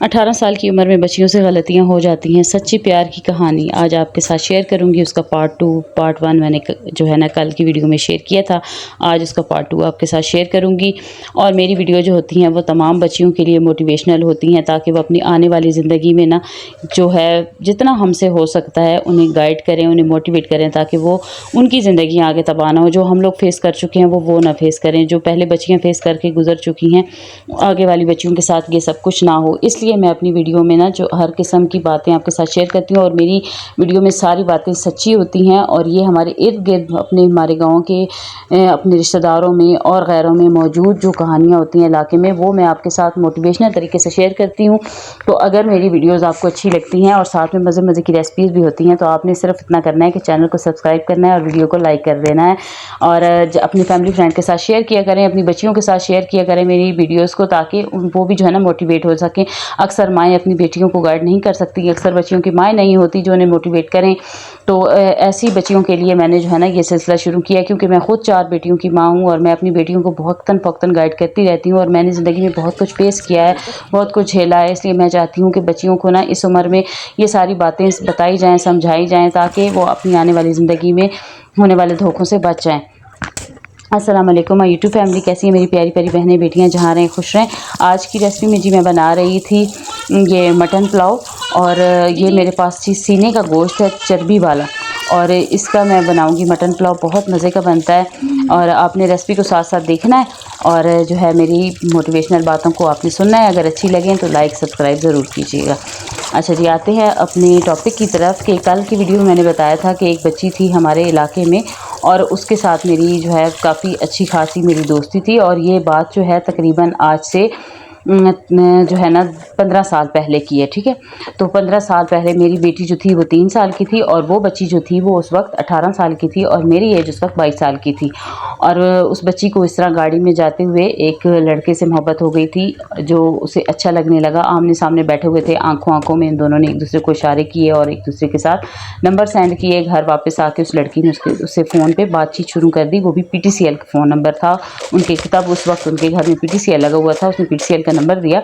18 साल की उम्र में बच्चियों से गलतियां हो जाती हैं। सच्ची प्यार की कहानी आज आपके साथ शेयर करूंगी। उसका पार्ट 2 पार्ट 1 मैंने जो है ना कल की वीडियो में शेयर किया था। आज उसका पार्ट 2 आपके साथ शेयर करूंगी। और मेरी वीडियो जो होती हैं वो तमाम बच्चियों के लिए मोटिवेशनल होती हैं, ताकि वो अपनी आने वाली ज़िंदगी में ना जो है जितना हमसे हो सकता है उन्हें गाइड करें, उन्हें मोटिवेट करें, ताकि वो उनकी ज़िंदगी आगे तबाह ना हो। जो हम लोग फेस कर चुके हैं वो ना फेस करें। जो पहले बच्चियाँ फेस करके गुजर चुकी हैं, आगे वाली बच्चियों के साथ ये सब कुछ ना हो। इसलिए मैं अपनी वीडियो में ना जो हर किस्म की बातें आपके साथ शेयर करती हूँ, और मेरी वीडियो में सारी बातें सच्ची होती हैं। और ये हमारे इर्द गिर्द अपने हमारे गाँव के अपने रिश्तेदारों में और गैरों में मौजूद जो कहानियाँ होती हैं इलाके में, वो मैं आपके साथ मोटिवेशनल तरीके से शेयर करती हूँ। तो अगर मेरी वीडियोज़ आपको अच्छी लगती हैं और साथ में मज़े मज़े की रेसिपीज़ भी होती हैं, तो आपने सिर्फ इतना करना है कि चैनल को सब्सक्राइब करना है और वीडियो को लाइक कर देना है। और अपनी फैमिली फ्रेंड के साथ शेयर किया करें, अपनी बच्चियों के साथ शेयर किया करें मेरी वीडियोज़ को, ताकि वो भी जो है ना मोटिवेट हो सकें। अक्सर माएँ अपनी बेटियों को गाइड नहीं कर सकती, अक्सर बच्चियों की माएँ नहीं होती जो उन्हें मोटिवेट करें। तो ऐसी बच्चियों के लिए मैंने जो है ना ये सिलसिला शुरू किया, क्योंकि मैं खुद 4 बेटियों की माँ हूँ और मैं अपनी बेटियों को वक्तन फ़ौक्तन गाइड करती रहती हूँ। और मैंने ज़िंदगी में बहुत कुछ फेस किया है, बहुत कुछ झेला है। इसलिए मैं चाहती हूँ कि बच्चियों को ना इस उम्र में ये सारी बातें बताई जाएँ, समझाई जाएँ, ताकि वो अपनी आने वाली ज़िंदगी में होने वाले धोखों से बच जाएँ। अस्सलाम वालेकुम माय यूट्यूब फैमिली, कैसी है मेरी प्यारी प्यारी बहनें बेटियां, जहाँ रहें खुश रहें। आज की रेसिपी में जी मैं बना रही थी ये मटन पुलाव, और ये मेरे पास सीने का गोश्त है चर्बी वाला, और इसका मैं बनाऊंगी मटन पुलाव। बहुत मज़े का बनता है, और आपने रेसिपी को साथ साथ देखना है, और जो है मेरी मोटिवेशनल बातों को आपने सुनना है। अगर अच्छी लगें तो लाइक सब्सक्राइब ज़रूर कीजिएगा। अच्छा जी, आते हैं अपने टॉपिक की तरफ। कि कल की वीडियो में मैंने बताया था कि एक बच्ची थी हमारे इलाके में, और उसके साथ मेरी जो है काफ़ी अच्छी खासी मेरी दोस्ती थी। और ये बात जो है तकरीबन आज से जो है ना 15 साल पहले की है, ठीक है। तो 15 साल पहले मेरी बेटी जो थी वो 3 साल की थी, और वो बच्ची जो थी वो उस वक्त 18 साल की थी, और मेरी एज उस वक्त 22 साल की थी। और उस बच्ची को इस तरह गाड़ी में जाते हुए एक लड़के से मोहब्बत हो गई थी, जो उसे अच्छा लगने लगा। आमने सामने बैठे हुए थे, आंखों आंखों में इन दोनों ने एक दूसरे को इशारे किए और एक दूसरे के साथ नंबर सेंड किए। घर वापस आके उस लड़की ने उससे फ़ोन पे बातचीत शुरू कर दी। वो भी PTCL का फ़ोन नंबर था उनके, तब उस वक्त उनके घर में PTCL लगा हुआ था। उसने PTCL का नंबर दिया,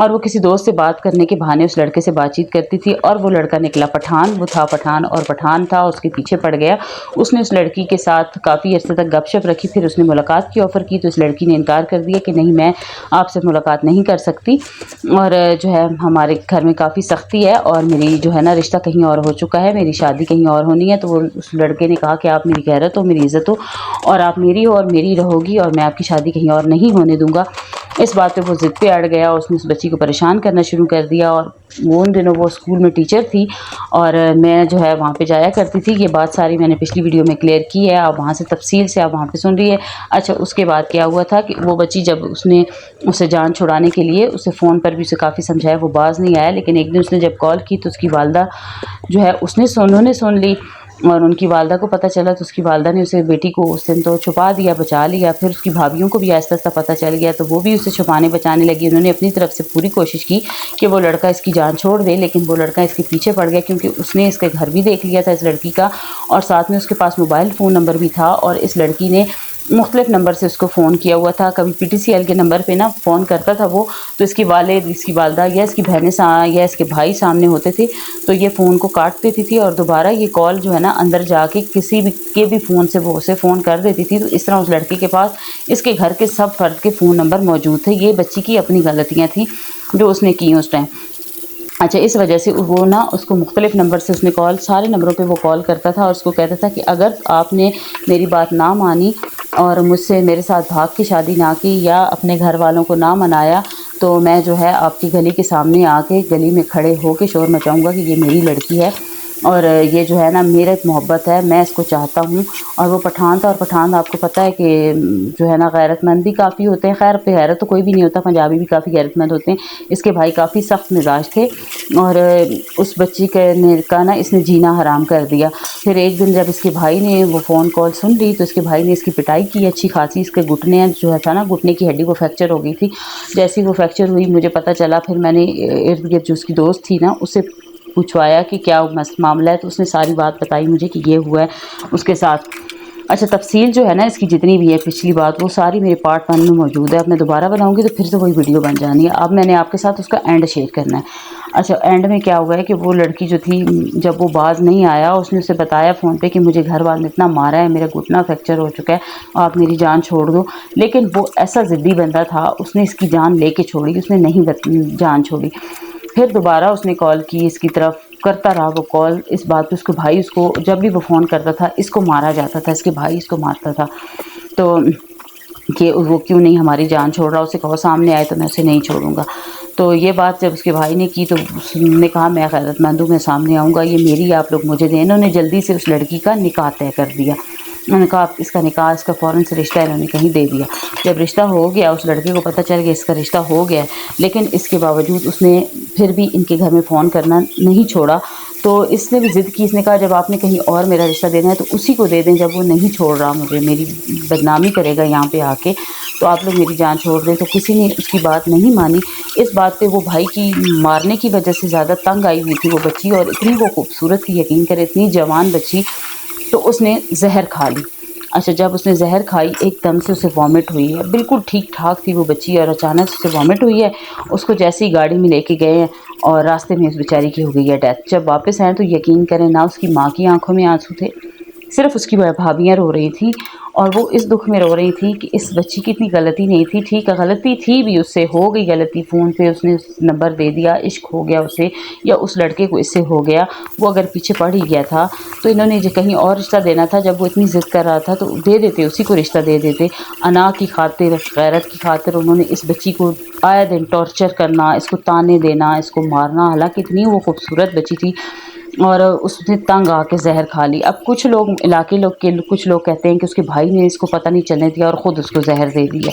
और वो किसी दोस्त से बात करने के बहाने उस लड़के से बातचीत करती थी। और वो लड़का निकला पठान, वो था पठान, और पठान था उसके पीछे पड़ गया। उसने उस लड़की के साथ काफ़ी अर्से तक गपशप रखी। फिर उसने मुलाकात की ऑफ़र की, तो इस लड़की ने इनकार कर दिया कि नहीं, मैं आपसे मुलाकात नहीं कर सकती, और जो है हमारे घर में काफ़ी सख्ती है, और मेरी जो है ना रिश्ता कहीं और हो चुका है, मेरी शादी कहीं और होनी है। तो वो उस लड़के ने कहा कि आप मेरी गैरत हो, मेरी इज़्ज़त हो, और आप मेरी हो और मेरी रहोगी, और मैं आपकी शादी कहीं और नहीं होने दूँगा। इस बात पे वो ज़िद पे अड़ गया, उसने उस बच्ची को परेशान करना शुरू कर दिया। और वो उन दिनों वो स्कूल में टीचर थी, और मैं जो है वहाँ पे जाया करती थी। ये बात सारी मैंने पिछली वीडियो में क्लियर की है, आप वहाँ से तफसील से आप वहाँ पे सुन रही है। अच्छा, उसके बाद क्या हुआ था कि वो बच्ची जब उसने उसे जान छुड़ाने के लिए उसे फ़ोन पर भी उसे काफ़ी समझाया, वो बाज़ नहीं आया। लेकिन एक दिन उसने जब कॉल की तो उसकी वालदा जो है उन्होंने सुन ली, और उनकी वालदा को पता चला, तो उसकी वालदा ने उसे बेटी को उस दिन तो छुपा दिया, बचा लिया। फिर उसकी भाभीयों को भी आहिस्ता आहिस्ता पता चल गया, तो वो भी उसे छुपाने बचाने लगी। उन्होंने अपनी तरफ से पूरी कोशिश की कि वो लड़का इसकी जान छोड़ दे, लेकिन वो लड़का इसके पीछे पड़ गया, क्योंकि उसने इसके घर भी देख लिया था इस लड़की का, और साथ में उसके पास मोबाइल फ़ोन नंबर भी था। और इस लड़की ने मुख्तलिफ़ नंबर से उसको फ़ोन किया हुआ था। कभी PTCL के नंबर पे ना फ़ोन करता था वो, तो इसकी वालिद, इसकी वालदा या इसकी बहनें या इसके भाई सामने होते थे, तो ये फ़ोन को काट देती थी, और दोबारा ये कॉल जो है ना अंदर जाके किसी भी के भी फ़ोन से वो उसे फ़ोन कर देती थी। तो इस तरह उस लड़के के पास इसके घर के सब फ़र्द के फ़ोन नंबर मौजूद थे। ये बच्ची की अपनी गलतियाँ थी जो उसने की उस टाइम। अच्छा, इस वजह से वो ना उसको मुख्तलिफ़ नंबर से उसने कॉल, सारे नंबरों पे वो कॉल करता था, और उसको कहता था कि अगर आपने मेरी बात ना मानी और मुझसे मेरे साथ भाग के शादी ना की, या अपने घर वालों को ना मनाया, तो मैं जो है आपकी गली के सामने आके गली में खड़े होके शोर मचाऊंगा कि ये मेरी लड़की है, और ये जो है ना मेरा मोहब्बत है, मैं इसको चाहता हूँ। और वो पठान था, और पठान आपको पता है कि जो है ना गैरतमंद भी काफ़ी होते हैं। खैर पे गैरत तो कोई भी नहीं होता, पंजाबी भी काफ़ी गैरतमंद होते हैं। इसके भाई काफ़ी सख्त मिजाज थे, और उस बच्ची का ना इसने जीना हराम कर दिया। फिर एक दिन जब इसके भाई ने वो फ़ोन कॉल सुन ली, तो इसके भाई ने इसकी पिटाई की अच्छी खासी। इसके घुटने जो है था ना, घुटने की हड्डी वो फ्रैक्चर हो गई थी। जैसे ही वो फ्रैक्चर हुई मुझे पता चला, फिर मैंने इर्द गिर्द जो उसकी दोस्त थी ना उससे पूछवाया कि क्या मामला है, तो उसने सारी बात बताई मुझे कि ये हुआ है उसके साथ। اچھا تفصیل جو ہے نا اس کی جتنی بھی ہے پچھلی بات وہ ساری میرے پارٹ 1 میں موجود ہے. اب میں دوبارہ بناؤں گی تو پھر سے وہی ویڈیو بن جانی ہے. اب میں نے آپ کے ساتھ اس کا اینڈ شیئر کرنا ہے. اچھا اینڈ میں کیا ہوا ہے کہ وہ لڑکی جو تھی جب وہ باز نہیں آیا اس نے اسے بتایا فون پہ کہ مجھے گھر والوں نے اتنا مارا ہے, میرا گھٹنا فریکچر ہو چکا ہے, آپ میری جان چھوڑ دو. لیکن وہ ایسا ضدی بندہ تھا, اس نے اس کی جان لے کے چھوڑی, اس نے نہیں جان چھوڑی. پھر دوبارہ اس نے کال کی اس کی طرف, کرتا رہا وہ کال. اس بات پہ اس کو بھائی اس کو جب بھی وہ فون کرتا تھا اس کو مارا جاتا تھا, اس کے بھائی اس کو مارتا تھا. تو کہ وہ کیوں نہیں ہماری جان چھوڑ رہا, اسے کہو سامنے آئے تو میں اسے نہیں چھوڑوں گا. تو یہ بات جب اس کے بھائی نے کی تو اس نے کہا میں غیرت مند ہوں, میں سامنے آؤں گا, یہ میری آپ لوگ مجھے دیں. انہوں نے جلدی سے اس لڑکی کا نکاح طے کر دیا. انہوں نے کہا اس کا نکاح, اس کا فوراً سے رشتہ انہوں نے کہیں دے دیا. جب رشتہ ہو گیا اس لڑکے کو پتہ چل گیا اس کا رشتہ ہو گیا, لیکن اس کے باوجود اس نے پھر بھی ان کے گھر میں فون کرنا نہیں چھوڑا. تو اس نے بھی ضد کی, اس نے کہا جب آپ نے کہیں اور میرا رشتہ دینا ہے تو اسی کو دے دیں, جب وہ نہیں چھوڑ رہا مجھے, میری بدنامی کرے گا یہاں پہ آ کے, تو آپ لوگ میری جان چھوڑ دیں. تو کسی نے اس کی بات نہیں مانی. اس بات پہ وہ بھائی کی مارنے کی وجہ سے زیادہ تنگ آئی ہوئی تھی وہ بچی, اور اتنی وہ خوبصورت تھی یقین کرے, اتنی جوان بچی. تو اس نے زہر کھا لی. اچھا جب اس نے زہر کھائی ایک دم سے اسے وامٹ ہوئی ہے, بالکل ٹھیک ٹھاک تھی وہ بچی اور اچانک سے اسے وامٹ ہوئی ہے. اس کو جیسے ہی گاڑی میں لے کے گئے ہیں اور راستے میں اس بیچاری کی ہو گئی ہے ڈیتھ. جب واپس آئے تو یقین کریں نہ اس کی ماں کی آنکھوں میں آنسو تھے, صرف اس کی بھابیاں رو رہی تھیں, اور وہ اس دکھ میں رو رہی تھی کہ اس بچی کی اتنی غلطی نہیں تھی. ٹھیک ہے غلطی تھی بھی, اس سے ہو گئی غلطی, فون پہ اس نے نمبر دے دیا, عشق ہو گیا اسے, یا اس لڑکے کو اس سے ہو گیا. وہ اگر پیچھے پڑ ہی گیا تھا تو انہوں نے کہیں اور رشتہ دینا تھا. جب وہ اتنی ضد کر رہا تھا تو دے دیتے, اسی کو رشتہ دے دیتے. انا کی خاطر, غیرت کی خاطر انہوں نے اس بچی کو آئے دن ٹارچر کرنا, اس کو تانے دینا, اس کو مارنا. حالانکہ اتنی وہ خوبصورت بچی تھی, اور اس نے تنگ آ کے زہر کھا لی. اب کچھ لوگ علاقے کچھ لوگ کہتے ہیں کہ اس کے بھائی نے اس کو پتہ نہیں چلنے دیا اور خود اس کو زہر دے دیا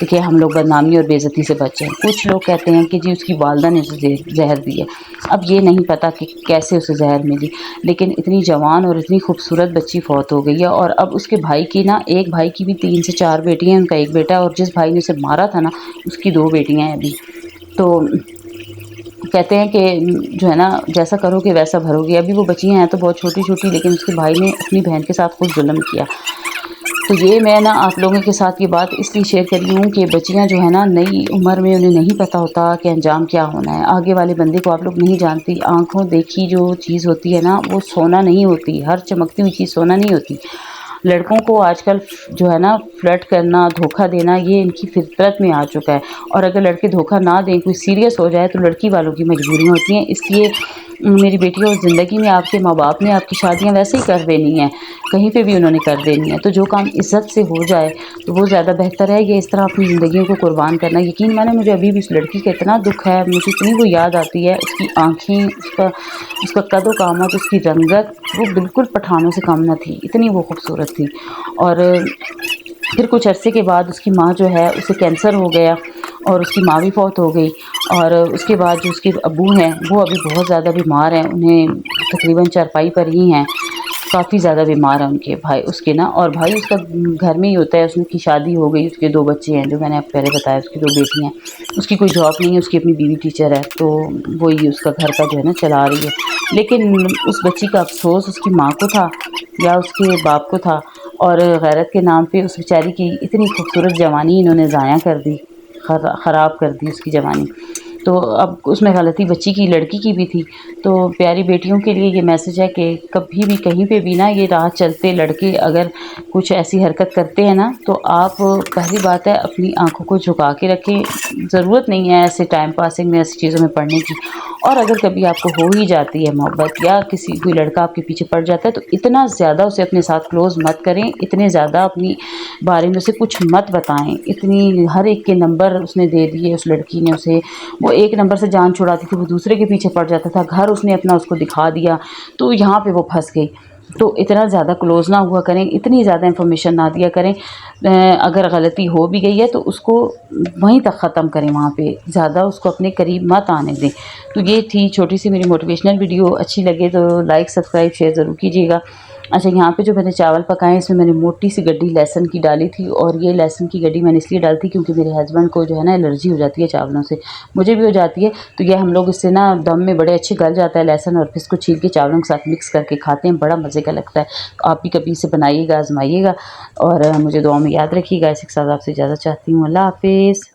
کہ ہم لوگ بدنامی اور بے عزتی سے بچیں. کچھ لوگ کہتے ہیں کہ جی اس کی والدہ نے اسے زہر دی ہے. اب یہ نہیں پتہ کہ کیسے اسے زہر ملی, لیکن اتنی جوان اور اتنی خوبصورت بچی فوت ہو گئی ہے. اور اب اس کے بھائی کی نا, ایک بھائی کی بھی 3 سے 4 بیٹیاں ہیں, ان کا ایک بیٹا, اور جس بھائی نے اسے مارا تھا نا اس کی 2 بیٹیاں ہیں ابھی. تو کہتے ہیں کہ جو ہے نا جیسا کرو گے ویسا بھرو گے. ابھی وہ بچیاں ہیں تو بہت چھوٹی چھوٹی, لیکن اس کے بھائی نے اپنی بہن کے ساتھ خود ظلم کیا. تو یہ میں نا آپ لوگوں کے ساتھ یہ بات اس لیے شیئر کر رہی ہوں کہ بچیاں جو ہے نا نئی عمر میں انہیں نہیں پتہ ہوتا کہ انجام کیا ہونا ہے. آگے والے بندے کو آپ لوگ نہیں جانتی. آنکھوں دیکھی جو چیز ہوتی ہے نا وہ سونا نہیں ہوتی, ہر چمکتی ہوئی چیز سونا نہیں ہوتی. لڑکوں کو آج کل جو ہے نا فلرٹ کرنا, دھوکہ دینا, یہ ان کی فطرت میں آ چکا ہے. اور اگر لڑکے دھوکہ نہ دیں, کوئی سیریس ہو جائے تو لڑکی والوں کی مجبوریاں ہوتی ہیں. اس لیے میری بیٹیوں زندگی میں آپ کے ماں باپ نے آپ کی شادیاں ویسے ہی کر دینی ہیں, کہیں پہ بھی انہوں نے کر دینی ہے. تو جو کام عزت سے ہو جائے تو وہ زیادہ بہتر ہے. یہ اس طرح اپنی زندگیوں کو قربان کرنا, یقین مانے مجھے ابھی بھی اس لڑکی کا اتنا دکھ ہے, مجھے اتنی وہ یاد آتی ہے. اس کی آنکھیں, اس کا قد و قامت, اس کی رنگت, وہ بالکل پٹھانوں سے کم نہ تھی, اتنی وہ خوبصورت تھی. اور پھر کچھ عرصے کے بعد اس کی ماں جو ہے اسے کینسر ہو گیا, اور اس کی ماں بھی فوت ہو گئی. اور اس کے بعد جو اس کے ابو ہیں وہ ابھی بہت زیادہ بیمار ہیں, انہیں تقریباً چارپائی پر ہی ہیں, کافی زیادہ بیمار ہیں ان کے بھائی اس کے نا. اور بھائی اس کا گھر میں ہی ہوتا ہے, اس کی شادی ہو گئی, اس کے 2 بچے ہیں جو میں نے آپ پہلے بتایا, اس کی 2 بیٹی ہیں. اس کی کوئی جاب نہیں ہے, اس کی اپنی بیوی ٹیچر ہے, تو وہی اس کا گھر کا جو ہے نا چلا رہی ہے. لیکن اس بچی کا افسوس اس کی ماں کو تھا یا اس کے باپ کو تھا, اور غیرت کے نام پہ اس بیچاری کی اتنی خوبصورت جوانی انہوں نے ضائع کر دی, خراب کر دی اس کی جوانی. تو اب اس میں غلطی بچی کی, لڑکی کی بھی تھی. تو پیاری بیٹیوں کے لیے یہ میسج ہے کہ کبھی بھی کہیں پہ بھی نا یہ راہ چلتے لڑکے اگر کچھ ایسی حرکت کرتے ہیں نا, تو آپ پہلی بات ہے اپنی آنکھوں کو جھکا کے رکھیں. ضرورت نہیں ہے ایسے ٹائم پاسنگ میں ایسی چیزوں میں پڑھنے کی. اور اگر کبھی آپ کو ہو ہی جاتی ہے محبت, یا کوئی لڑکا آپ کے پیچھے پڑ جاتا ہے, تو اتنا زیادہ اسے اپنے ساتھ کلوز مت کریں, اتنے زیادہ اپنی بارے میں اسے کچھ مت بتائیں. اتنی ہر ایک کے نمبر اس نے دے دیے اس لڑکی نے اسے, وہ ایک نمبر سے جان چھڑاتی تھی, وہ دوسرے کے پیچھے پڑ جاتا تھا, گھر اس نے اپنا اس کو دکھا دیا, تو یہاں پہ وہ پھنس گئی. تو اتنا زیادہ کلوز نہ ہوا کریں, اتنی زیادہ انفارمیشن نہ دیا کریں. اگر غلطی ہو بھی گئی ہے تو اس کو وہیں تک ختم کریں, وہاں پہ زیادہ اس کو اپنے قریب مت آنے دیں. تو یہ تھی چھوٹی سی میری موٹیویشنل ویڈیو. اچھی لگے تو لائک, سبسکرائب, شیئر ضرور کیجیے گا. اچھا یہاں پہ جو میں نے چاول پکائے ہیں اس میں میں نے موٹی سی گڈی لہسن کی ڈالی تھی، اور یہ لہسن کی گڈی میں نے اس لیے ڈالی تھی کیونکہ میرے ہسبینڈ کو جو ہے نا الرجی ہو جاتی ہے چاولوں سے، مجھے بھی ہو جاتی ہے، تو یہ ہم لوگ اس سے نا دم میں بڑے اچھے گل جاتا ہے لہسن، اور پھر اس کو چھیل کے چاولوں کے ساتھ مکس کر کے کھاتے ہیں، بڑا مزے کا لگتا ہے۔ آپ بھی کبھی اسے بنائیے گا، آزمائیے گا، اور مجھے دعاؤں میں یاد رکھیے گا۔ اس کے ساتھ آپ سے اجازت چاہتی ہوں، اللہ حافظ۔